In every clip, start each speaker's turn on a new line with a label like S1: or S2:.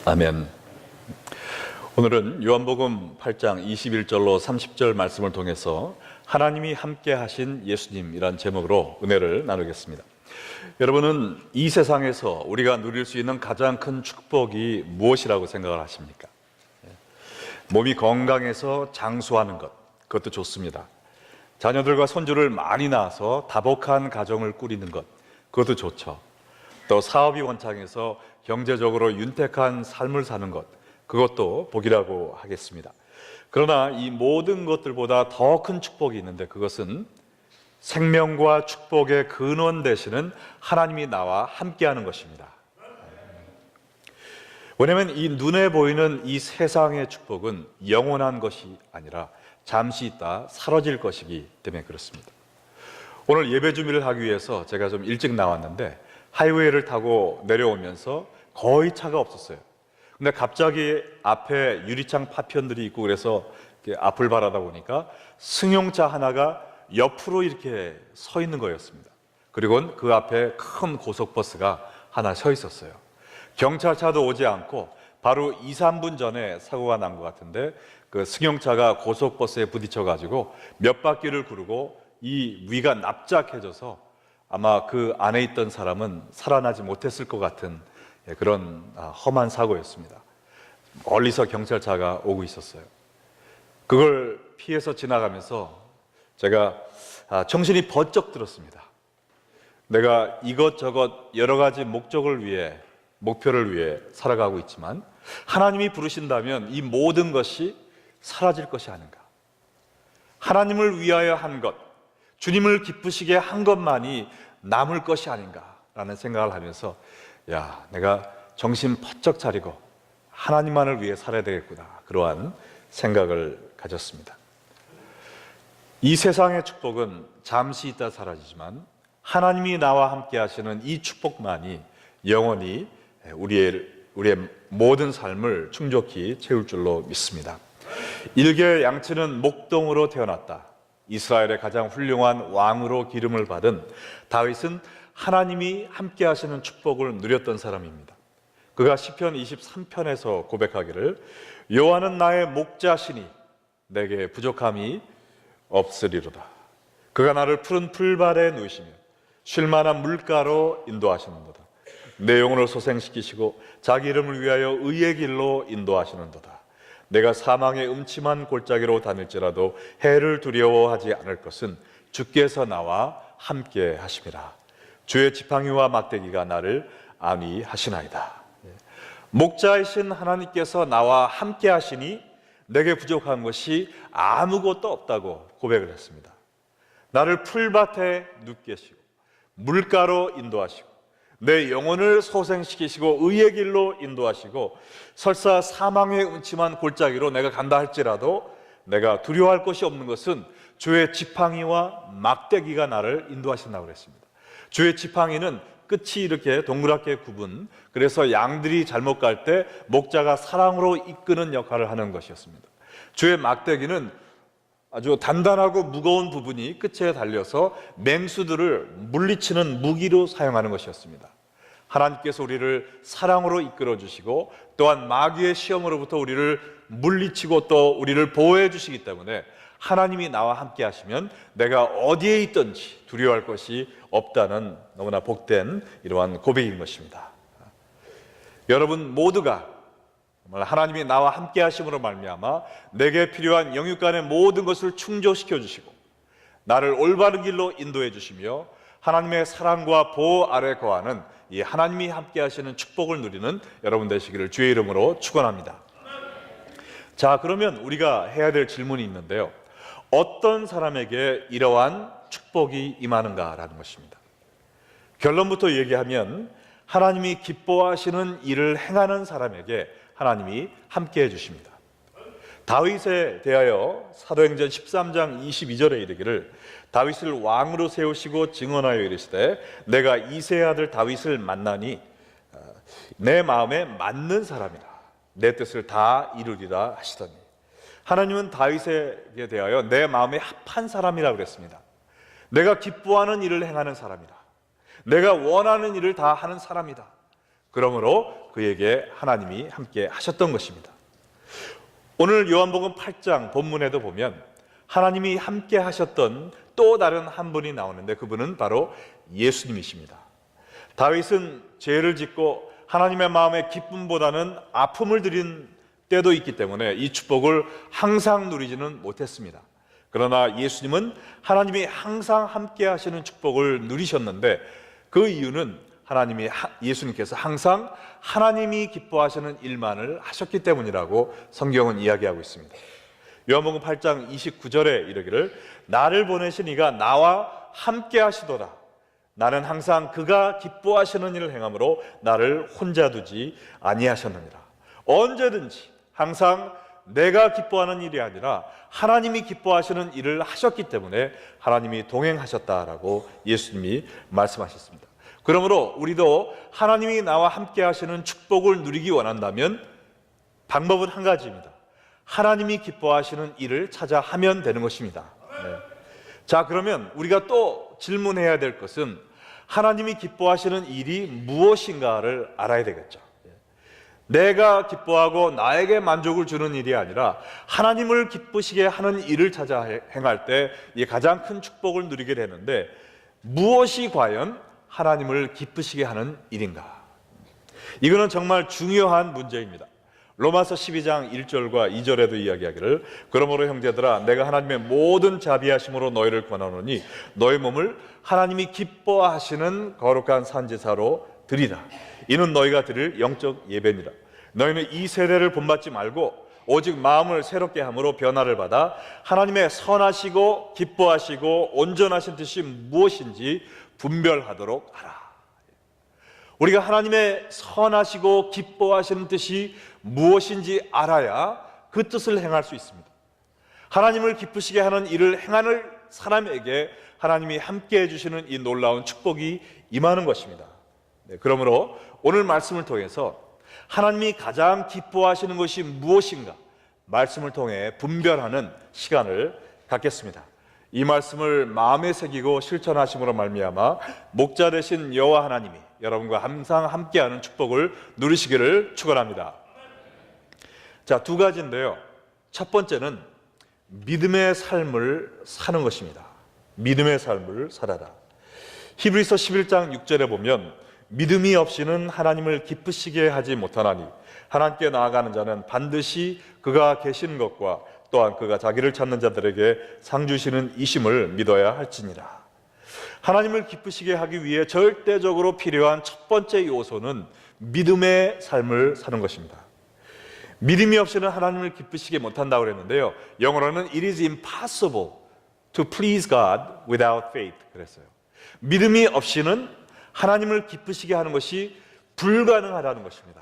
S1: 아멘. 오늘은 요한복음 8장 21절로 30절 말씀을 통해서 하나님이 함께 하신 예수님이란 제목으로 은혜를 나누겠습니다. 여러분은 이 세상에서 우리가 누릴 수 있는 가장 큰 축복이 무엇이라고 생각을 하십니까? 몸이 건강해서 장수하는 것, 그것도 좋습니다. 자녀들과 손주를 많이 낳아서 다복한 가정을 꾸리는 것, 그것도 좋죠. 또 사업이 원창해서 경제적으로 윤택한 삶을 사는 것, 그것도 복이라고 하겠습니다. 그러나 이 모든 것들보다 더 큰 축복이 있는데, 그것은 생명과 축복의 근원 되시는 하나님이 나와 함께하는 것입니다. 왜냐하면 이 눈에 보이는 이 세상의 축복은 영원한 것이 아니라 잠시 있다 사라질 것이기 때문에 그렇습니다. 오늘 예배 준비를 하기 위해서 제가 좀 일찍 나왔는데 하이웨이를 타고 내려오면서 거의 차가 없었어요. 근데 갑자기 앞에 유리창 파편들이 있고 그래서 앞을 바라다 보니까 승용차 하나가 옆으로 이렇게 서 있는 거였습니다. 그리고 그 앞에 큰 고속버스가 하나 서 있었어요. 경찰차도 오지 않고 바로 2, 3분 전에 사고가 난 것 같은데, 그 승용차가 고속버스에 부딪혀 가지고 몇 바퀴를 구르고 이 위가 납작해져서 아마 그 안에 있던 사람은 살아나지 못했을 것 같은 그런 험한 사고였습니다. 멀리서 경찰차가 오고 있었어요. 그걸 피해서 지나가면서 제가 정신이 번쩍 들었습니다. 내가 이것저것 여러 가지 목적을 위해, 목표를 위해 살아가고 있지만 하나님이 부르신다면 이 모든 것이 사라질 것이 아닌가. 하나님을 위하여 한 것, 주님을 기쁘시게 한 것만이 남을 것이 아닌가라는 생각을 하면서 내가 정신 번쩍 차리고 하나님만을 위해 살아야 되겠구나, 그러한 생각을 가졌습니다. 이 세상의 축복은 잠시 있다 사라지지만 하나님이 나와 함께 하시는 이 축복만이 영원히 우리의 모든 삶을 충족히 채울 줄로 믿습니다. 일개 양치는 목동으로 태어났다. 이스라엘의 가장 훌륭한 왕으로 기름을 받은 다윗은 하나님이 함께 하시는 축복을 누렸던 사람입니다. 그가 시편 23편에서 고백하기를 여호와는 나의 목자시니 내게 부족함이 없으리로다. 그가 나를 푸른 풀밭에 누이시며 쉴만한 물가로 인도하시는도다. 내 영혼을 소생시키시고 자기 이름을 위하여 의의 길로 인도하시는도다. 내가 사망의 음침한 골짜기로 다닐지라도 해를 두려워하지 않을 것은 주께서 나와 함께 하심이라. 주의 지팡이와 막대기가 나를 안위하시나이다. 목자이신 하나님께서 나와 함께 하시니 내게 부족한 것이 아무것도 없다고 고백을 했습니다. 나를 풀밭에 눕게시고 물가로 인도하시고 내 영혼을 소생시키시고 의의 길로 인도하시고 설사 사망의 음침한 골짜기로 내가 간다 할지라도 내가 두려워할 것이 없는 것은 주의 지팡이와 막대기가 나를 인도하신다고 그랬습니다. 주의 지팡이는 끝이 이렇게 동그랗게 굽은, 그래서 양들이 잘못 갈 때 목자가 사랑으로 이끄는 역할을 하는 것이었습니다. 주의 막대기는 아주 단단하고 무거운 부분이 끝에 달려서 맹수들을 물리치는 무기로 사용하는 것이었습니다. 하나님께서 우리를 사랑으로 이끌어 주시고 또한 마귀의 시험으로부터 우리를 물리치고 또 우리를 보호해 주시기 때문에 하나님이 나와 함께 하시면 내가 어디에 있든지 두려워할 것이 없다는 너무나 복된 이러한 고백인 것입니다. 여러분 모두가 정말 하나님이 나와 함께 하심으로 말미암아 내게 필요한 영육간의 모든 것을 충족시켜 주시고 나를 올바른 길로 인도해 주시며 하나님의 사랑과 보호 아래 거하는 이 하나님이 함께 하시는 축복을 누리는 여러분 되시기를 주의 이름으로 축원합니다. 자, 그러면 우리가 해야 될 질문이 있는데요, 어떤 사람에게 이러한 축복이 임하는가라는 것입니다. 결론부터 얘기하면 하나님이 기뻐하시는 일을 행하는 사람에게 하나님이 함께 해주십니다. 다윗에 대하여 사도행전 13장 22절에 이르기를 다윗을 왕으로 세우시고 증언하여 이르시되 내가 이새의 아들 다윗을 만나니 내 마음에 맞는 사람이라 내 뜻을 다 이루리라 하시더니, 하나님은 다윗에게 대하여 내 마음에 합한 사람이라고 그랬습니다. 내가 기뻐하는 일을 행하는 사람이다. 내가 원하는 일을 다 하는 사람이다. 그러므로 그에게 하나님이 함께 하셨던 것입니다. 오늘 요한복음 8장 본문에도 보면 하나님이 함께 하셨던 또 다른 한 분이 나오는데 그분은 바로 예수님이십니다. 다윗은 죄를 짓고 하나님의 마음에 기쁨보다는 아픔을 드린 때도 있기 때문에 이 축복을 항상 누리지는 못했습니다. 그러나 예수님은 하나님이 항상 함께 하시는 축복을 누리셨는데 그 이유는 예수님께서 항상 하나님이 기뻐하시는 일만을 하셨기 때문이라고 성경은 이야기하고 있습니다. 요한복음 8장 29절에 이르기를 나를 보내신 이가 나와 함께 하시도다. 나는 항상 그가 기뻐하시는 일을 행함으로 나를 혼자 두지 아니하셨느니라. 언제든지 항상 내가 기뻐하는 일이 아니라 하나님이 기뻐하시는 일을 하셨기 때문에 하나님이 동행하셨다라고 예수님이 말씀하셨습니다. 그러므로 우리도 하나님이 나와 함께 하시는 축복을 누리기 원한다면 방법은 한 가지입니다. 하나님이 기뻐하시는 일을 찾아 하면 되는 것입니다. 네. 자, 그러면 우리가 또 질문해야 될 것은 하나님이 기뻐하시는 일이 무엇인가를 알아야 되겠죠. 내가 기뻐하고 나에게 만족을 주는 일이 아니라 하나님을 기쁘시게 하는 일을 찾아 행할 때 이 가장 큰 축복을 누리게 되는데 무엇이 과연 하나님을 기쁘시게 하는 일인가? 이거는 정말 중요한 문제입니다. 로마서 12장 1절과 2절에도 이야기하기를 그러므로 형제들아 내가 하나님의 모든 자비하심으로 너희를 권하노니 너희 몸을 하나님이 기뻐하시는 거룩한 산제사로 드리라. 이는 너희가 드릴 영적 예배니라. 너희는 이 세대를 본받지 말고 오직 마음을 새롭게 함으로 변화를 받아 하나님의 선하시고 기뻐하시고 온전하신 뜻이 무엇인지 분별하도록 하라. 우리가 하나님의 선하시고 기뻐하시는 뜻이 무엇인지 알아야 그 뜻을 행할 수 있습니다. 하나님을 기쁘시게 하는 일을 행하는 사람에게 하나님이 함께 해주시는 이 놀라운 축복이 임하는 것입니다. 네, 그러므로 오늘 말씀을 통해서 하나님이 가장 기뻐하시는 것이 무엇인가 말씀을 통해 분별하는 시간을 갖겠습니다. 이 말씀을 마음에 새기고 실천하심으로 말미암아 목자 되신 여호와 하나님이 여러분과 항상 함께하는 축복을 누리시기를 축원합니다. 자, 두 가지인데요. 첫 번째는 믿음의 삶을 사는 것입니다. 믿음의 삶을 살아라. 히브리서 11장 6절에 보면 믿음이 없이는 하나님을 기쁘시게 하지 못하나니 하나님께 나아가는 자는 반드시 그가 계신 것과 또한 그가 자기를 찾는 자들에게 상 주시는 이심을 믿어야 할지니라. 하나님을 기쁘시게 하기 위해 절대적으로 필요한 첫 번째 요소는 믿음의 삶을 사는 것입니다. 믿음이 없이는 하나님을 기쁘시게 못한다고 그랬는데요, 영어로는 It is impossible to please God without faith 그랬어요. 믿음이 없이는 하나님을 기쁘시게 하는 것이 불가능하다는 것입니다.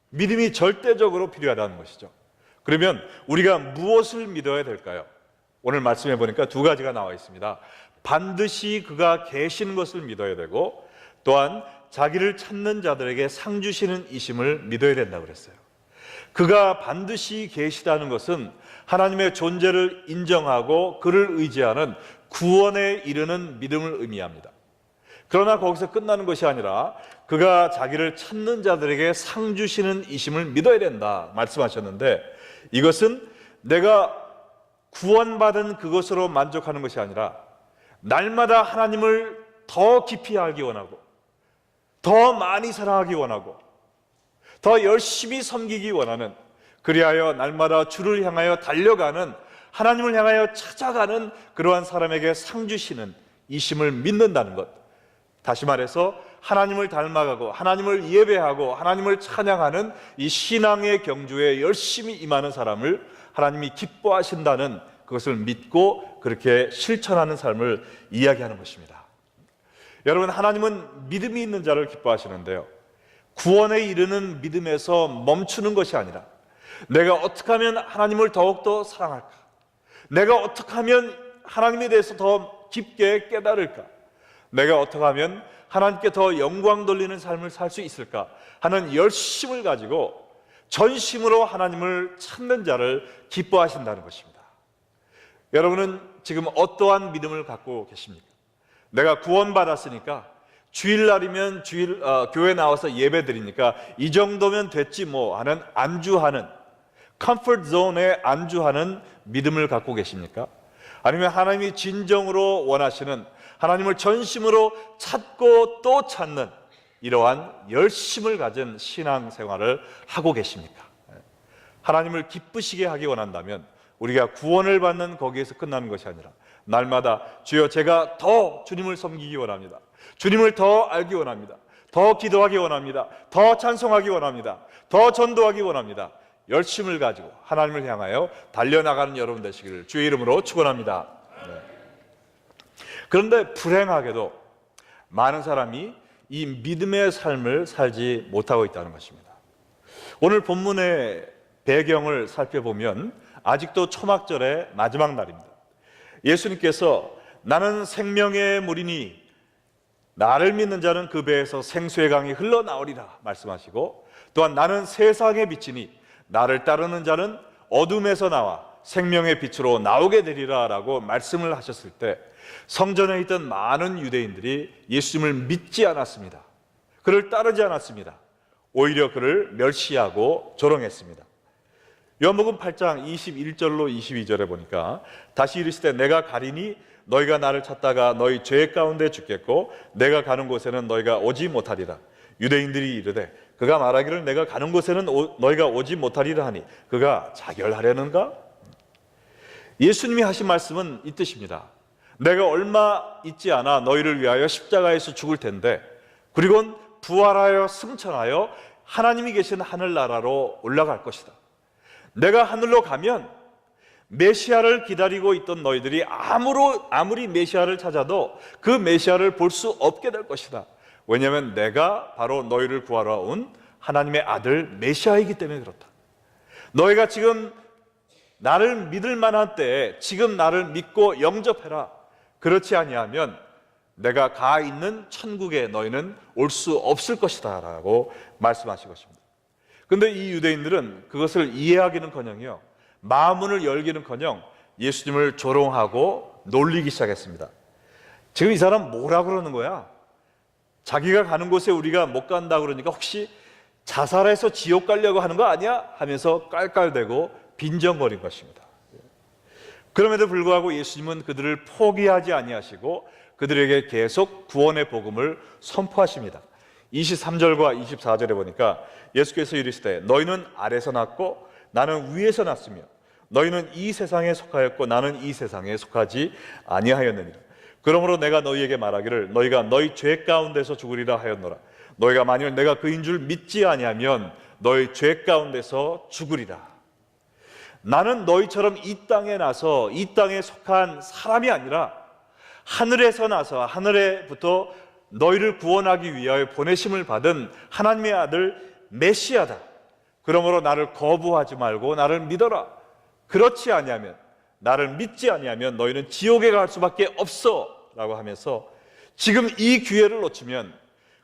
S1: 믿음이 절대적으로 필요하다는 것이죠. 그러면 우리가 무엇을 믿어야 될까요? 오늘 말씀해 보니까 두 가지가 나와 있습니다. 반드시 그가 계신 것을 믿어야 되고 또한 자기를 찾는 자들에게 상 주시는 이심을 믿어야 된다고 그랬어요. 그가 반드시 계시다는 것은 하나님의 존재를 인정하고 그를 의지하는 구원에 이르는 믿음을 의미합니다. 그러나 거기서 끝나는 것이 아니라 그가 자기를 찾는 자들에게 상 주시는 이심을 믿어야 된다 말씀하셨는데, 이것은 내가 구원받은 그것으로 만족하는 것이 아니라 날마다 하나님을 더 깊이 알기 원하고 더 많이 사랑하기 원하고 더 열심히 섬기기 원하는, 그리하여 날마다 주를 향하여 달려가는, 하나님을 향하여 찾아가는 그러한 사람에게 상 주시는 이심을 믿는다는 것. 다시 말해서 하나님을 닮아가고 하나님을 예배하고 하나님을 찬양하는 이 신앙의 경주에 열심히 임하는 사람을 하나님이 기뻐하신다는 그것을 믿고 그렇게 실천하는 삶을 이야기하는 것입니다. 여러분, 하나님은 믿음이 있는 자를 기뻐하시는데요, 구원에 이르는 믿음에서 멈추는 것이 아니라 내가 어떻게 하면 하나님을 더욱더 사랑할까, 내가 어떻게 하면 하나님에 대해서 더 깊게 깨달을까, 내가 어떻게 하면 하나님께 더 영광 돌리는 삶을 살 수 있을까 하는 열심을 가지고 전심으로 하나님을 찾는 자를 기뻐하신다는 것입니다. 여러분은 지금 어떠한 믿음을 갖고 계십니까? 내가 구원받았으니까 주일날이면 교회 나와서 예배 드리니까 이 정도면 됐지 뭐 하는 안주하는, 컴포트 존에 안주하는 믿음을 갖고 계십니까? 아니면 하나님이 진정으로 원하시는, 하나님을 전심으로 찾고 또 찾는 이러한 열심을 가진 신앙생활을 하고 계십니까? 하나님을 기쁘시게 하기 원한다면 우리가 구원을 받는 거기에서 끝나는 것이 아니라 날마다 주여 제가 더 주님을 섬기기 원합니다. 주님을 더 알기 원합니다. 더 기도하기 원합니다. 더 찬송하기 원합니다. 더 전도하기 원합니다. 열심을 가지고 하나님을 향하여 달려나가는 여러분 되시기를 주의 이름으로 축원합니다. 네. 그런데 불행하게도 많은 사람이 이 믿음의 삶을 살지 못하고 있다는 것입니다. 오늘 본문의 배경을 살펴보면 아직도 초막절의 마지막 날입니다. 예수님께서 나는 생명의 물이니 나를 믿는 자는 그 배에서 생수의 강이 흘러나오리라 말씀하시고, 또한 나는 세상의 빛이니 나를 따르는 자는 어둠에서 나와 생명의 빛으로 나오게 되리라 라고 말씀을 하셨을 때 성전에 있던 많은 유대인들이 예수님을 믿지 않았습니다. 그를 따르지 않았습니다. 오히려 그를 멸시하고 조롱했습니다. 요한복음 8장 21절로 22절에 보니까 다시 이르시되 내가 가리니 너희가 나를 찾다가 너희 죄 가운데 죽겠고 내가 가는 곳에는 너희가 오지 못하리라. 유대인들이 이르되 그가 말하기를 내가 가는 곳에는 너희가 오지 못하리라 하니 그가 자결하려는가? 예수님이 하신 말씀은 이 뜻입니다. 내가 얼마 있지 않아 너희를 위하여 십자가에서 죽을 텐데 그리고는 부활하여 승천하여 하나님이 계신 하늘나라로 올라갈 것이다. 내가 하늘로 가면 메시아를 기다리고 있던 너희들이 아무리 메시아를 찾아도 그 메시아를 볼 수 없게 될 것이다. 왜냐하면 내가 바로 너희를 구하러 온 하나님의 아들 메시아이기 때문에 그렇다. 너희가 지금 나를 믿을 만한 때에 지금 나를 믿고 영접해라. 그렇지 아니하면 내가 가 있는 천국에 너희는 올 수 없을 것이다 라고 말씀하신 것입니다. 그런데 이 유대인들은 그것을 이해하기는커녕요, 마음문을 열기는커녕 예수님을 조롱하고 놀리기 시작했습니다. 지금 이 사람 뭐라 그러는 거야? 자기가 가는 곳에 우리가 못 간다 그러니까 혹시 자살해서 지옥 가려고 하는 거 아니야? 하면서 깔깔대고 빈정거린 것입니다. 그럼에도 불구하고 예수님은 그들을 포기하지 아니하시고 그들에게 계속 구원의 복음을 선포하십니다. 23절과 24절에 보니까 예수께서 이르시되 너희는 아래서 났고 나는 위에서 났으며 너희는 이 세상에 속하였고 나는 이 세상에 속하지 아니하였느니라. 그러므로 내가 너희에게 말하기를 너희가 너희 죄 가운데서 죽으리라 하였노라. 너희가 만일 내가 그인 줄 믿지 아니하면 너희 죄 가운데서 죽으리라. 나는 너희처럼 이 땅에 나서 이 땅에 속한 사람이 아니라 하늘에서 나서 하늘에부터 너희를 구원하기 위하여 보내심을 받은 하나님의 아들 메시아다. 그러므로 나를 거부하지 말고 나를 믿어라. 그렇지 아니하면, 나를 믿지 아니하면 너희는 지옥에 갈 수밖에 없어 라고 하면서 지금 이 기회를 놓치면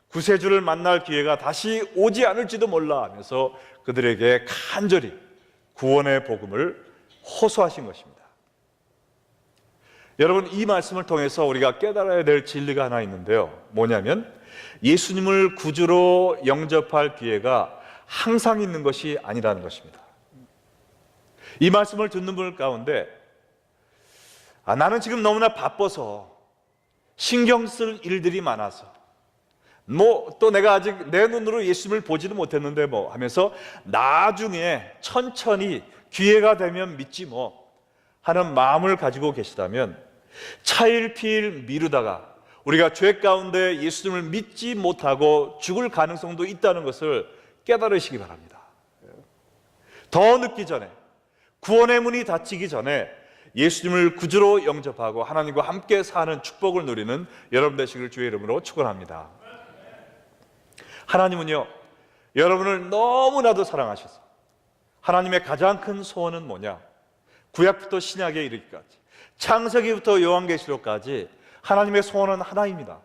S1: 구세주를 만날 기회가 다시 오지 않을지도 몰라 하면서 그들에게 간절히 구원의 복음을 호소하신 것입니다. 여러분, 이 말씀을 통해서 우리가 깨달아야 될 진리가 하나 있는데요, 뭐냐면 예수님을 구주로 영접할 기회가 항상 있는 것이 아니라는 것입니다. 이 말씀을 듣는 분 가운데 나는 지금 너무나 바빠서 신경 쓸 일들이 많아서 또 내가 아직 내 눈으로 예수님을 보지도 못했는데 하면서 나중에 천천히 기회가 되면 믿지 하는 마음을 가지고 계시다면 차일피일 미루다가 우리가 죄 가운데 예수님을 믿지 못하고 죽을 가능성도 있다는 것을 깨달으시기 바랍니다. 더 늦기 전에, 구원의 문이 닫히기 전에 예수님을 구주로 영접하고 하나님과 함께 사는 축복을 누리는 여러분 되시기를 주의 이름으로 축원합니다. 하나님은요, 여러분을 너무나도 사랑하셔서 하나님의 가장 큰 소원은 뭐냐? 구약부터 신약에 이르기까지, 창세기부터 요한계시록까지 하나님의 소원은 하나입니다.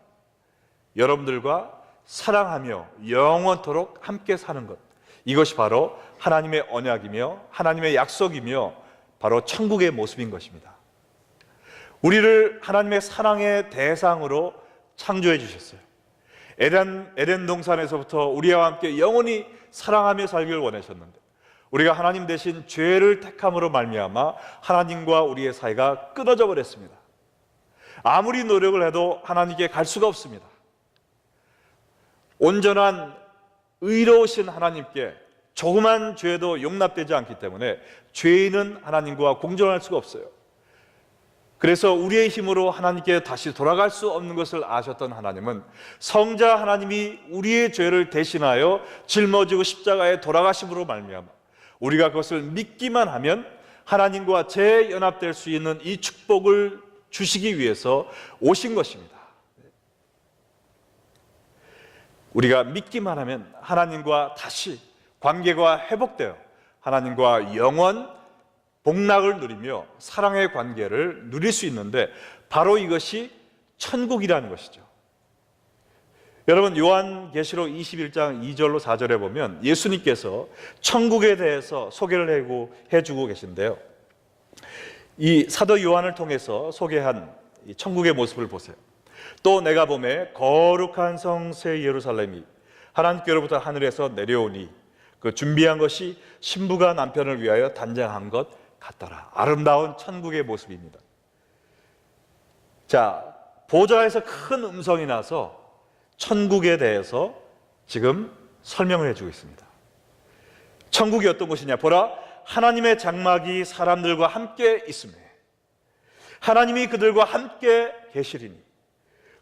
S1: 여러분들과 사랑하며 영원토록 함께 사는 것, 이것이 바로 하나님의 언약이며 하나님의 약속이며 바로 천국의 모습인 것입니다. 우리를 하나님의 사랑의 대상으로 창조해 주셨어요. 에덴 동산에서부터 우리와 함께 영원히 사랑하며 살기를 원하셨는데 우리가 하나님 대신 죄를 택함으로 말미암아 하나님과 우리의 사이가 끊어져 버렸습니다. 아무리 노력을 해도 하나님께 갈 수가 없습니다. 온전한 의로우신 하나님께 조그만 죄도 용납되지 않기 때문에 죄인은 하나님과 공존할 수가 없어요. 그래서 우리의 힘으로 하나님께 다시 돌아갈 수 없는 것을 아셨던 하나님은 성자 하나님이 우리의 죄를 대신하여 짊어지고 십자가에 돌아가심으로 말미암아 우리가 그것을 믿기만 하면 하나님과 재연합될 수 있는 이 축복을 주시기 위해서 오신 것입니다. 우리가 믿기만 하면 하나님과 다시 관계가 회복되어 하나님과 영원 복락을 누리며 사랑의 관계를 누릴 수 있는데 바로 이것이 천국이라는 것이죠. 여러분, 요한계시록 21장 2절로 4절에 보면 예수님께서 천국에 대해서 소개를 해주고 계신데요, 이 사도 요한을 통해서 소개한 이 천국의 모습을 보세요. 또 내가 보매 거룩한 성 새 예루살렘이 하나님께로부터 하늘에서 내려오니 그 준비한 것이 신부가 남편을 위하여 단장한 것 같더라. 아름다운 천국의 모습입니다. 자, 보좌에서 큰 음성이 나서 천국에 대해서 지금 설명을 해주고 있습니다. 천국이 어떤 곳이냐? 보라, 하나님의 장막이 사람들과 함께 있으며 하나님이 그들과 함께 계시리니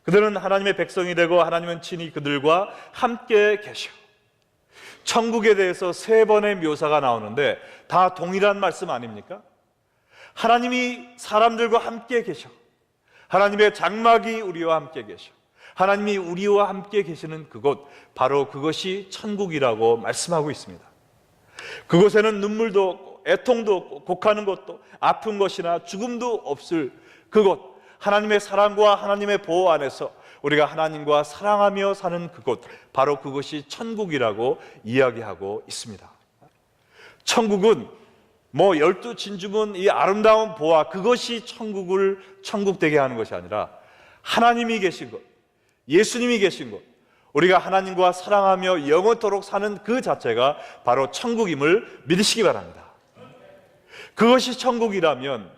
S1: 그들은 하나님의 백성이 되고 하나님은 친히 그들과 함께 계셔. 천국에 대해서 세 번의 묘사가 나오는데 다 동일한 말씀 아닙니까? 하나님이 사람들과 함께 계셔. 하나님의 장막이 우리와 함께 계셔. 하나님이 우리와 함께 계시는 그곳, 바로 그것이 천국이라고 말씀하고 있습니다. 그곳에는 눈물도 없고 애통도 없고 곡하는 것도 아픈 것이나 죽음도 없을 그곳, 하나님의 사랑과 하나님의 보호 안에서 우리가 하나님과 사랑하며 사는 그곳, 바로 그것이 천국이라고 이야기하고 있습니다. 천국은 뭐 열두 진주문 이 아름다운 보화, 그것이 천국을 천국되게 하는 것이 아니라 하나님이 계신 곳, 예수님이 계신 곳, 우리가 하나님과 사랑하며 영원토록 사는 그 자체가 바로 천국임을 믿으시기 바랍니다. 그것이 천국이라면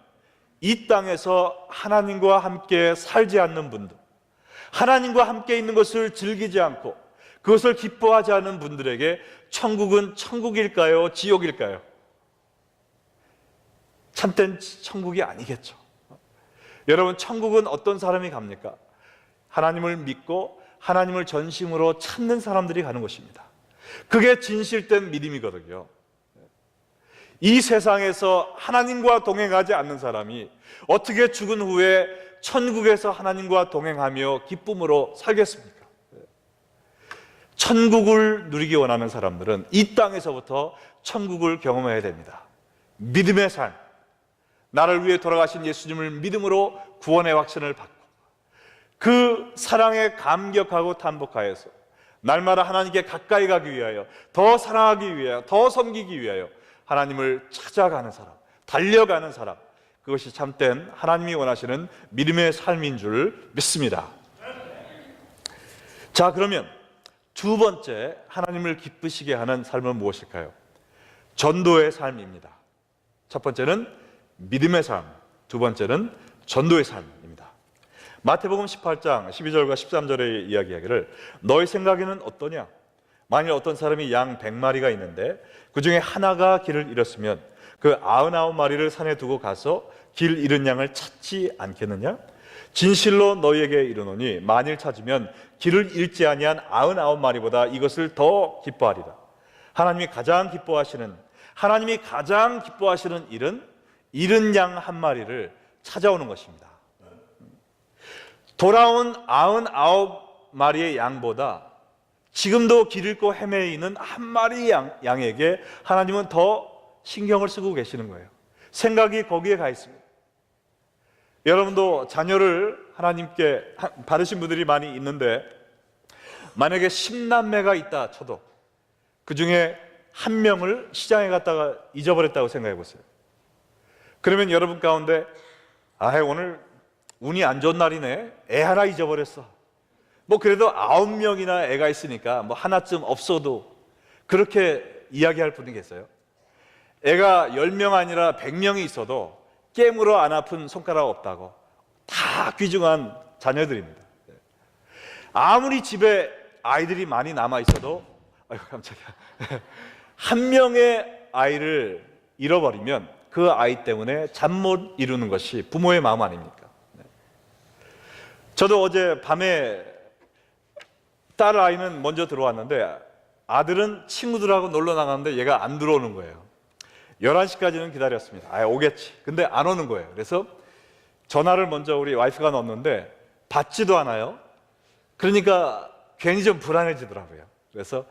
S1: 이 땅에서 하나님과 함께 살지 않는 분들, 하나님과 함께 있는 것을 즐기지 않고 그것을 기뻐하지 않는 분들에게 천국은 천국일까요? 지옥일까요? 참된 천국이 아니겠죠. 여러분, 천국은 어떤 사람이 갑니까? 하나님을 믿고 하나님을 전심으로 찾는 사람들이 가는 것입니다. 그게 진실된 믿음이거든요. 이 세상에서 하나님과 동행하지 않는 사람이 어떻게 죽은 후에 천국에서 하나님과 동행하며 기쁨으로 살겠습니까? 천국을 누리기 원하는 사람들은 이 땅에서부터 천국을 경험해야 됩니다. 믿음의 삶, 나를 위해 돌아가신 예수님을 믿음으로 구원의 확신을 받고 그 사랑에 감격하고 탄복하여서 날마다 하나님께 가까이 가기 위하여, 더 사랑하기 위하여, 더 섬기기 위하여 하나님을 찾아가는 사람, 달려가는 사람, 그것이 참된 하나님이 원하시는 믿음의 삶인 줄 믿습니다. 자, 그러면 두 번째 하나님을 기쁘시게 하는 삶은 무엇일까요? 전도의 삶입니다. 첫 번째는 믿음의 삶, 두 번째는 전도의 삶입니다. 마태복음 18장 12절과 13절의 이야기하기를 너희 생각에는 어떠냐? 만일 어떤 사람이 양 100마리가 있는데 그 중에 하나가 길을 잃었으면 그 99마리를 산에 두고 가서 길 잃은 양을 찾지 않겠느냐? 진실로 너희에게 이르노니 만일 찾으면 길을 잃지 아니한 99마리보다 이것을 더 기뻐하리라. 하나님이 가장 기뻐하시는 일은 잃은 양 한 마리를 찾아오는 것입니다. 돌아온 99마리의 양보다 지금도 길 잃고 헤매이는 한 마리 양에게 하나님은 더 신경을 쓰고 계시는 거예요. 생각이 거기에 가 있습니다. 여러분도 자녀를 하나님께 받으신 분들이 많이 있는데 만약에 10남매가 있다 쳐도 그 중에 한 명을 시장에 갔다가 잊어버렸다고 생각해 보세요. 그러면 여러분 가운데 오늘 운이 안 좋은 날이네, 애 하나 잊어버렸어, 뭐 그래도 9명이나 애가 있으니까 뭐 하나쯤 없어도 그렇게 이야기할 분이 계세요. 애가 10명 아니라 100명이 있어도 깨물어 안 아픈 손가락 없다고. 다 귀중한 자녀들입니다. 아무리 집에 아이들이 많이 남아 있어도, 아이고 깜짝이야, 한 명의 아이를 잃어버리면 그 아이 때문에 잠 못 이루는 것이 부모의 마음 아닙니까? 저도 어제 밤에 딸 아이는 먼저 들어왔는데 아들은 친구들하고 놀러 나갔는데 얘가 안 들어오는 거예요. 11시까지는 기다렸습니다. 아, 오겠지. 근데 안 오는 거예요. 그래서 전화를 먼저 우리 와이프가 넣었는데 받지도 않아요. 그러니까 괜히 좀 불안해지더라고요. 그래서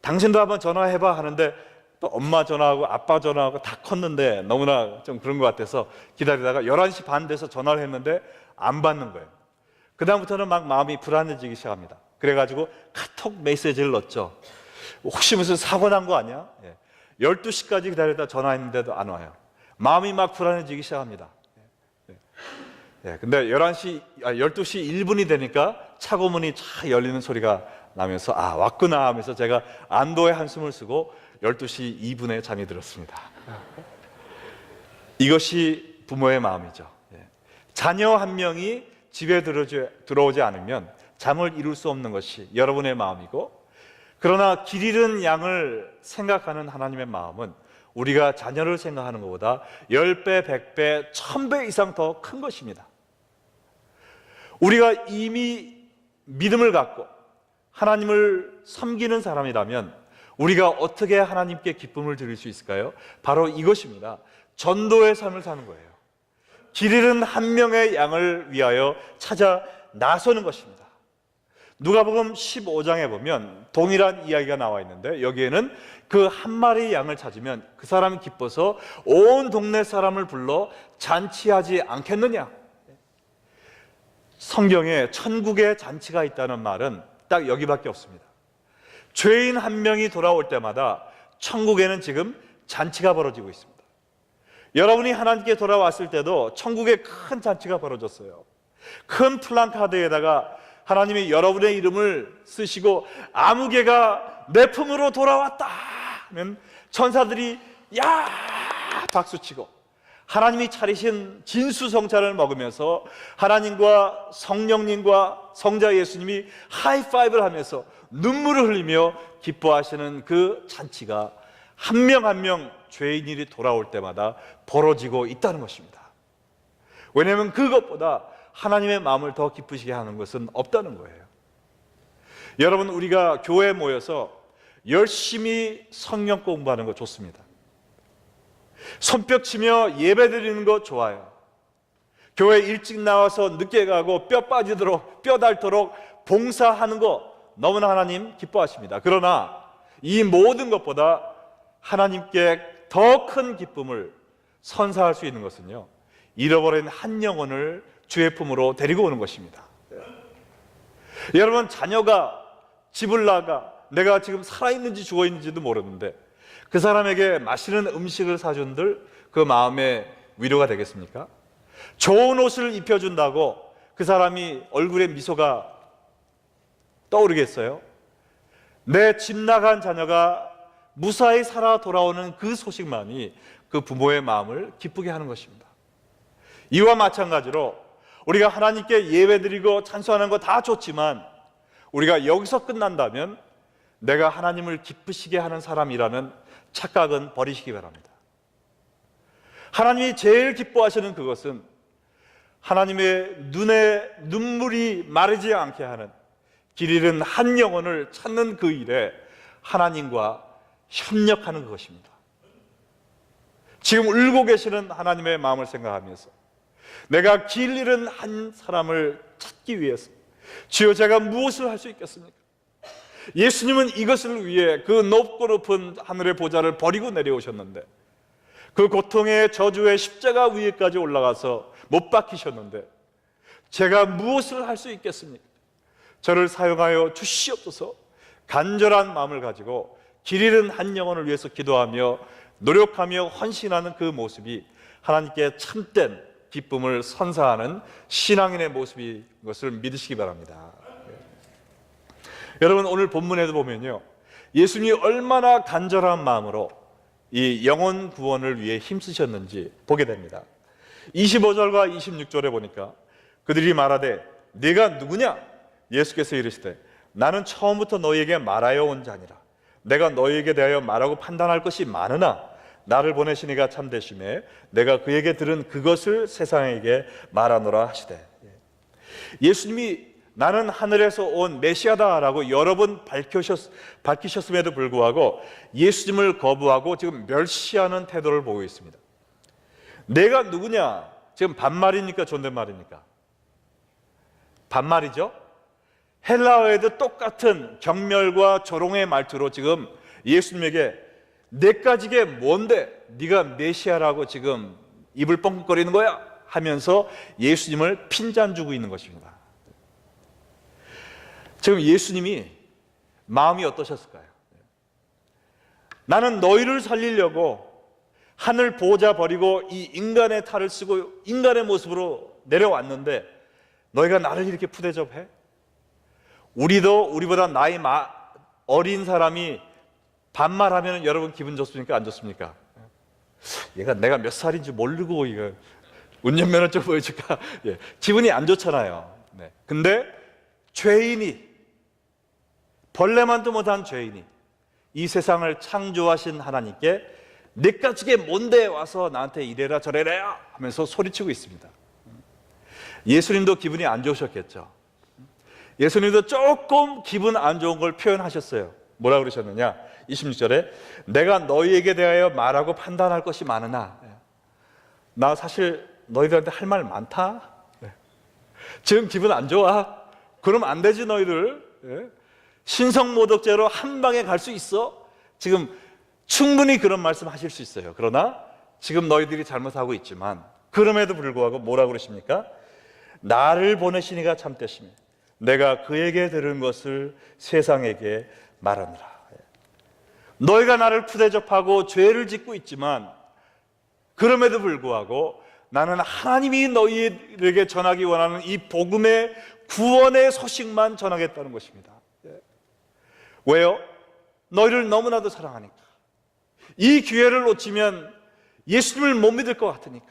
S1: 당신도 한번 전화해봐 하는데 또 엄마 전화하고 아빠 전화하고 다 컸는데 너무나 좀 그런 것 같아서 기다리다가 11시 반 돼서 전화를 했는데 안 받는 거예요. 그 다음부터는 막 마음이 불안해지기 시작합니다. 그래가지고 카톡 메시지를 넣었죠. 혹시 무슨 사고 난 거 아니야? 12시까지 기다리다 전화했는데도 안 와요. 마음이 막 불안해지기 시작합니다. 근데 12시 1분이 되니까 차고문이 쫙 열리는 소리가 나면서 아, 왔구나 하면서 제가 안도의 한숨을 쓰고 12시 2분에 잠이 들었습니다. 이것이 부모의 마음이죠. 자녀 한 명이 집에 들어오지 않으면 잠을 이룰 수 없는 것이 여러분의 마음이고, 그러나 길 잃은 양을 생각하는 하나님의 마음은 우리가 자녀를 생각하는 것보다 10배, 100배, 1000배 이상 더 큰 것입니다. 우리가 이미 믿음을 갖고 하나님을 섬기는 사람이라면 우리가 어떻게 하나님께 기쁨을 드릴 수 있을까요? 바로 이것입니다. 전도의 삶을 사는 거예요. 길 잃은 한 명의 양을 위하여 찾아 나서는 것입니다. 누가복음 15장에 보면 동일한 이야기가 나와 있는데 여기에는 그 한 마리 양을 찾으면 그 사람이 기뻐서 온 동네 사람을 불러 잔치하지 않겠느냐. 성경에 천국에 잔치가 있다는 말은 딱 여기밖에 없습니다. 죄인 한 명이 돌아올 때마다 천국에는 지금 잔치가 벌어지고 있습니다. 여러분이 하나님께 돌아왔을 때도 천국에 큰 잔치가 벌어졌어요. 큰 플랜카드에다가 하나님이 여러분의 이름을 쓰시고 아무개가 내 품으로 돌아왔다 하면 천사들이 야 박수치고 하나님이 차리신 진수성찬을 먹으면서 하나님과 성령님과 성자 예수님이 하이파이브를 하면서 눈물을 흘리며 기뻐하시는 그 잔치가 한 명 한 명 죄인이 돌아올 때마다 벌어지고 있다는 것입니다. 왜냐하면 그것보다 하나님의 마음을 더 기쁘시게 하는 것은 없다는 거예요. 여러분, 우리가 교회에 모여서 열심히 성경 공부하는 거 좋습니다. 손뼉치며 예배 드리는 거 좋아요. 교회 일찍 나와서 늦게 가고 뼈 빠지도록 뼈 닳도록 봉사하는 거 너무나 하나님 기뻐하십니다. 그러나 이 모든 것보다 하나님께 더 큰 기쁨을 선사할 수 있는 것은요, 잃어버린 한 영혼을 주의 품으로 데리고 오는 것입니다. 여러분, 자녀가 집을 나가 내가 지금 살아있는지 죽어있는지도 모르는데 그 사람에게 맛있는 음식을 사준들 그 마음에 위로가 되겠습니까? 좋은 옷을 입혀준다고 그 사람이 얼굴에 미소가 떠오르겠어요? 내 집 나간 자녀가 무사히 살아 돌아오는 그 소식만이 그 부모의 마음을 기쁘게 하는 것입니다. 이와 마찬가지로 우리가 하나님께 예배드리고 찬송하는 거 다 좋지만 우리가 여기서 끝난다면 내가 하나님을 기쁘시게 하는 사람이라는 착각은 버리시기 바랍니다. 하나님이 제일 기뻐하시는 그것은 하나님의 눈에 눈물이 마르지 않게 하는 길 잃은 한 영혼을 찾는 그 일에 하나님과 협력하는 것입니다. 지금 울고 계시는 하나님의 마음을 생각하면서 내가 길 잃은 한 사람을 찾기 위해서 주여 제가 무엇을 할 수 있겠습니까? 예수님은 이것을 위해 그 높고 높은 하늘의 보좌를 버리고 내려오셨는데 그 고통의 저주의 십자가 위에까지 올라가서 못 박히셨는데 제가 무엇을 할 수 있겠습니까? 저를 사용하여 주시옵소서. 간절한 마음을 가지고 길 잃은 한 영혼을 위해서 기도하며 노력하며 헌신하는 그 모습이 하나님께 참된 기쁨을 선사하는 신앙인의 모습인 것을 믿으시기 바랍니다. 여러분, 오늘 본문에도 보면요, 예수님이 얼마나 간절한 마음으로 이 영혼 구원을 위해 힘쓰셨는지 보게 됩니다. 25절과 26절에 보니까 그들이 말하되 네가 누구냐? 예수께서 이르시되 나는 처음부터 너희에게 말하여 온 자니라. 내가 너희에게 대하여 말하고 판단할 것이 많으나 나를 보내시니가 참되시매 내가 그에게 들은 그것을 세상에게 말하노라 하시되, 예수님이 나는 하늘에서 온 메시아다라고 여러 번 밝히셨음에도 불구하고 예수님을 거부하고 지금 멸시하는 태도를 보고 있습니다. 내가 누구냐? 지금 반말입니까? 존댓말입니까? 반말이죠. 헬라어에도 똑같은 경멸과 조롱의 말투로 지금 예수님에게 내까지 게 뭔데 네가 메시아라고 지금 입을 뻥뻥거리는 거야? 하면서 예수님을 핀잔주고 있는 것입니다. 지금 예수님이 마음이 어떠셨을까요? 나는 너희를 살리려고 하늘 보호자 버리고 이 인간의 탈을 쓰고 인간의 모습으로 내려왔는데 너희가 나를 이렇게 푸대접해? 우리보다 나이 어린 사람이 반말하면 여러분 기분 좋습니까? 안 좋습니까? 얘가 내가 몇 살인지 모르고 이거 운전면허증 보여줄까? 예, 기분이 안 좋잖아요. 네. 근데 죄인이, 벌레만도 못한 죄인이 이 세상을 창조하신 하나님께 내까지게 뭔데 와서 나한테 이래라 저래라 하면서 소리치고 있습니다. 예수님도 기분이 안 좋으셨겠죠. 예수님도 조금 기분 안 좋은 걸 표현하셨어요. 뭐라고 그러셨느냐? 26절에 내가 너희에게 대하여 말하고 판단할 것이 많으나, 나 사실 너희들한테 할 말 많다. 지금 기분 안 좋아? 그럼 안 되지 너희들. 신성모독죄로 한 방에 갈 수 있어? 지금 충분히 그런 말씀 하실 수 있어요. 그러나 지금 너희들이 잘못하고 있지만 그럼에도 불구하고 뭐라고 그러십니까? 나를 보내시니가 참되시며 내가 그에게 들은 것을 세상에게 말하느라. 너희가 나를 푸대접하고 죄를 짓고 있지만 그럼에도 불구하고 나는 하나님이 너희에게 전하기 원하는 이 복음의 구원의 소식만 전하겠다는 것입니다. 왜요? 너희를 너무나도 사랑하니까. 이 기회를 놓치면 예수님을 못 믿을 것 같으니까.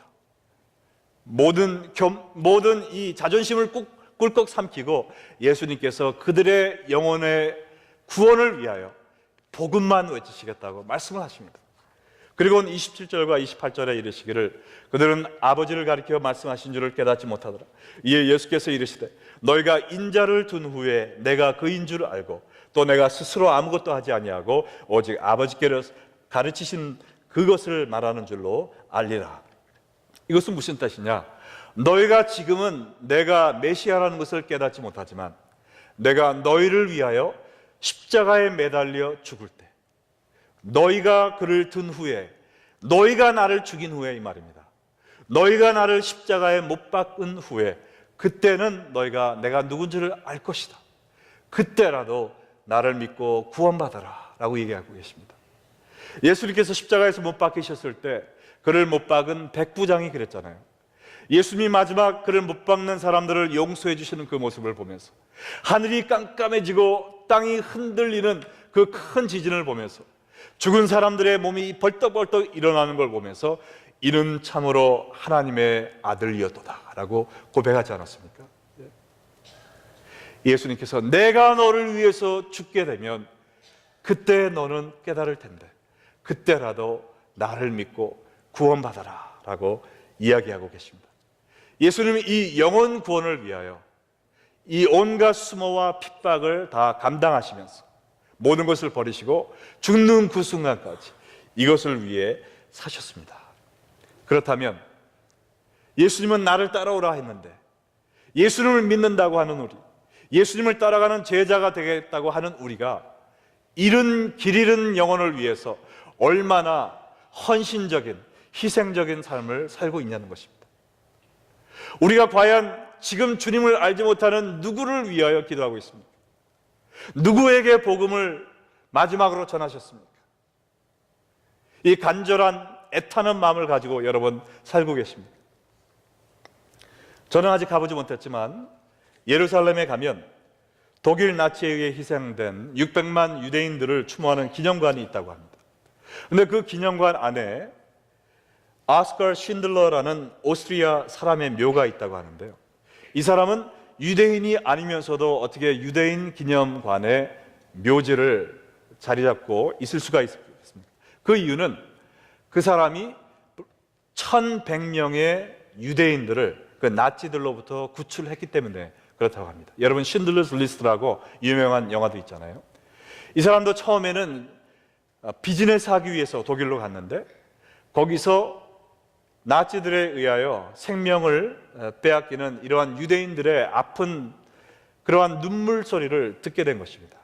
S1: 모든 이 자존심을 꿀꺽 삼키고 예수님께서 그들의 영혼의 구원을 위하여 복음만 외치시겠다고 말씀을 하십니다. 그리고 27절과 28절에 이르시기를 그들은 아버지를 가리켜 말씀하신 줄을 깨닫지 못하더라. 이에 예수께서 이르시되 너희가 인자를 둔 후에 내가 그인 줄 알고 또 내가 스스로 아무것도 하지 아니하고 오직 아버지께로 가르치신 그것을 말하는 줄로 알리라. 이것은 무슨 뜻이냐? 너희가 지금은 내가 메시아라는 것을 깨닫지 못하지만 내가 너희를 위하여 십자가에 매달려 죽을 때 너희가 그를 든 후에, 너희가 나를 죽인 후에, 이 말입니다. 너희가 나를 십자가에 못 박은 후에 그때는 너희가 내가 누군지를 알 것이다. 그때라도 나를 믿고 구원받아라 라고 얘기하고 계십니다. 예수님께서 십자가에서 못 박히셨을 때 그를 못 박은 백부장이 그랬잖아요. 예수님이 마지막 그를 못 박는 사람들을 용서해 주시는 그 모습을 보면서 하늘이 깜깜해지고 땅이 흔들리는 그 큰 지진을 보면서 죽은 사람들의 몸이 벌떡벌떡 일어나는 걸 보면서 이는 참으로 하나님의 아들이었도다 라고 고백하지 않았습니까? 예수님께서 내가 너를 위해서 죽게 되면 그때 너는 깨달을 텐데 그때라도 나를 믿고 구원받아라 라고 이야기하고 계십니다. 예수님이 이 영혼 구원을 위하여 이 온갖 수모와 핍박을 다 감당하시면서 모든 것을 버리시고 죽는 그 순간까지 이것을 위해 사셨습니다. 그렇다면 예수님은 나를 따라오라 했는데 예수님을 믿는다고 하는 우리, 예수님을 따라가는 제자가 되겠다고 하는 우리가 길 잃은 영혼을 위해서 얼마나 헌신적인, 희생적인 삶을 살고 있냐는 것입니다. 우리가 과연 지금 주님을 알지 못하는 누구를 위하여 기도하고 있습니까? 누구에게 복음을 마지막으로 전하셨습니까? 이 간절한 애타는 마음을 가지고 여러분 살고 계십니까? 저는 아직 가보지 못했지만 예루살렘에 가면 독일 나치에 의해 희생된 600만 유대인들을 추모하는 기념관이 있다고 합니다. 그런데 그 기념관 안에 아스칼 쉰들러라는 오스트리아 사람의 묘가 있다고 하는데요, 이 사람은 유대인이 아니면서도 어떻게 유대인 기념관에 묘지를 자리 잡고 있을 수가 있습니까? 그 이유는 그 사람이 1100명의 유대인들을 그 나치들로부터 구출했기 때문에 그렇다고 합니다. 여러분, 신들러스 리스트라고 유명한 영화도 있잖아요. 이 사람도 처음에는 비즈니스 하기 위해서 독일로 갔는데 거기서 나치들에 의하여 생명을 빼앗기는 이러한 유대인들의 아픈 그러한 눈물 소리를 듣게 된 것입니다.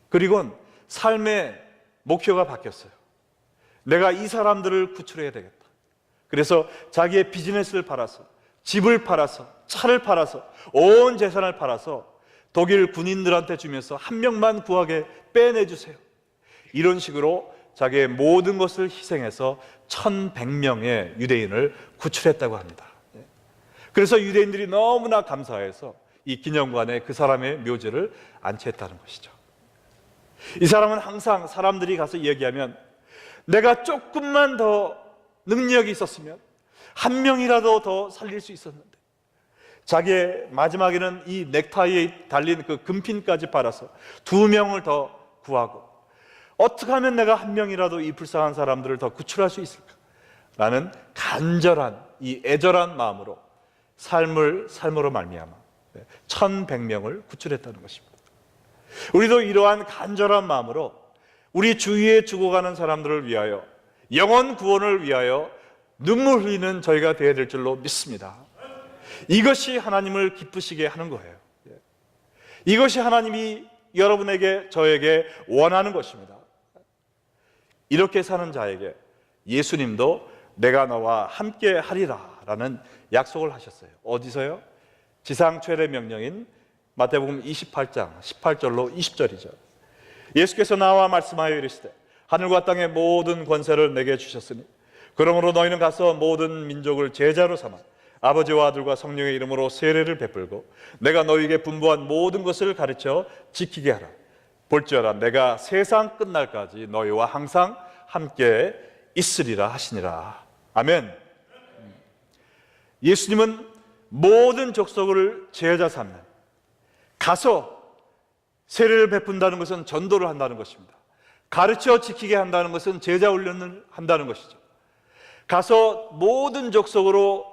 S1: 그리고는 삶의 목표가 바뀌었어요. 내가 이 사람들을 구출해야 되겠다. 그래서 자기의 비즈니스를 팔아서, 집을 팔아서, 차를 팔아서, 온 재산을 팔아서 독일 군인들한테 주면서 한 명만 구하게 빼내주세요. 이런 식으로 자기의 모든 것을 희생해서 1100명의 유대인을 구출했다고 합니다. 그래서 유대인들이 너무나 감사해서 이 기념관에 그 사람의 묘지를 안치했다는 것이죠. 이 사람은 항상 사람들이 가서 얘기하면 내가 조금만 더 능력이 있었으면 한 명이라도 더 살릴 수 있었는데, 자기의 마지막에는 이 넥타이에 달린 그 금핀까지 팔아서 2명을 더 구하고, 어떻게 하면 내가 한 명이라도 이 불쌍한 사람들을 더 구출할 수 있을까? 라는 간절한, 이 애절한 마음으로 삶으로 말미암아 1100명을 구출했다는 것입니다. 우리도 이러한 간절한 마음으로 우리 주위에 죽어가는 사람들을 위하여, 영혼 구원을 위하여 눈물 흘리는 저희가 되어야 될 줄로 믿습니다. 이것이 하나님을 기쁘시게 하는 거예요. 이것이 하나님이 여러분에게, 저에게 원하는 것입니다. 이렇게 사는 자에게 예수님도 내가 너와 함께 하리라 라는 약속을 하셨어요. 어디서요? 지상 최대 명령인 마태복음 28장 18절로 20절이죠. 예수께서 나와 말씀하여 이르시되 하늘과 땅의 모든 권세를 내게 주셨으니 그러므로 너희는 가서 모든 민족을 제자로 삼아 아버지와 아들과 성령의 이름으로 세례를 베풀고 내가 너희에게 분부한 모든 것을 가르쳐 지키게 하라. 볼지어다 내가 세상 끝날까지 너희와 항상 함께 있으리라 하시니라. 아멘. 예수님은 모든 족속을 제자 삼는, 가서 세례를 베푼다는 것은 전도를 한다는 것입니다. 가르쳐 지키게 한다는 것은 제자 훈련을 한다는 것이죠. 가서 모든 족속으로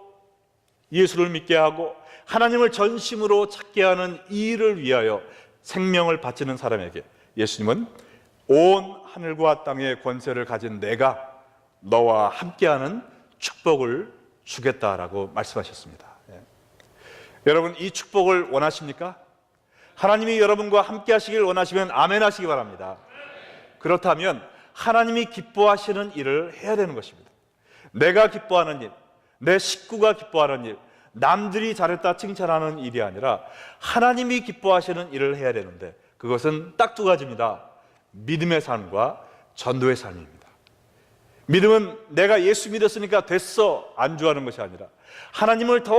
S1: 예수를 믿게 하고 하나님을 전심으로 찾게 하는 이 일을 위하여 생명을 바치는 사람에게 예수님은 온 하늘과 땅의 권세를 가진 내가 너와 함께하는 축복을 주겠다라고 말씀하셨습니다. 여러분, 이 축복을 원하십니까? 하나님이 여러분과 함께 하시길 원하시면 아멘 하시기 바랍니다. 그렇다면 하나님이 기뻐하시는 일을 해야 되는 것입니다. 내가 기뻐하는 일, 내 식구가 기뻐하는 일, 남들이 잘했다 칭찬하는 일이 아니라 하나님이 기뻐하시는 일을 해야 되는데, 그것은 딱 2가지입니다. 믿음의 삶과 전도의 삶입니다. 믿음은 내가 예수 믿었으니까 됐어 안주하는 것이 아니라 하나님을 더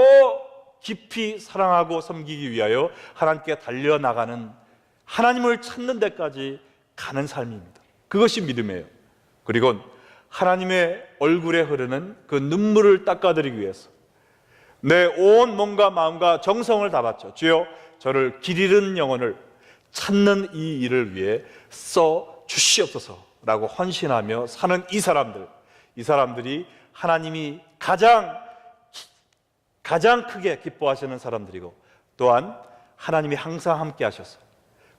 S1: 깊이 사랑하고 섬기기 위하여 하나님께 달려나가는, 하나님을 찾는 데까지 가는 삶입니다. 그것이 믿음이에요. 그리고 하나님의 얼굴에 흐르는 그 눈물을 닦아드리기 위해서 내 온 몸과 마음과 정성을 다 바쳐 주여 저를 길 잃은 영혼을 찾는 이 일을 위해 써 주시옵소서라고 헌신하며 사는 이 사람들이 하나님이 가장 크게 기뻐하시는 사람들이고, 또한 하나님이 항상 함께 하셔서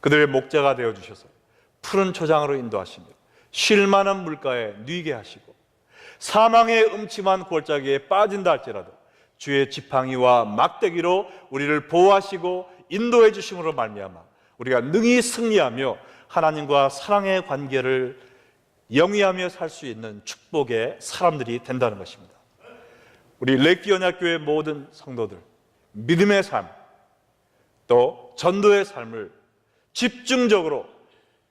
S1: 그들의 목자가 되어주셔서 푸른 초장으로 인도하시며 쉴 만한 물가에 누이게 하시고 사망의 음침한 골짜기에 빠진다 할지라도 주의 지팡이와 막대기로 우리를 보호하시고 인도해 주심으로 말미암아 우리가 능히 승리하며 하나님과 사랑의 관계를 영위하며 살 수 있는 축복의 사람들이 된다는 것입니다. 우리 레이키 언약교회 모든 성도들, 믿음의 삶, 또 전도의 삶을 집중적으로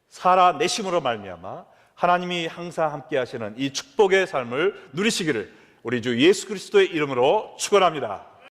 S1: 살아내심으로 말미암아 하나님이 항상 함께 하시는 이 축복의 삶을 누리시기를 우리 주 예수 그리스도의 이름으로 축원합니다.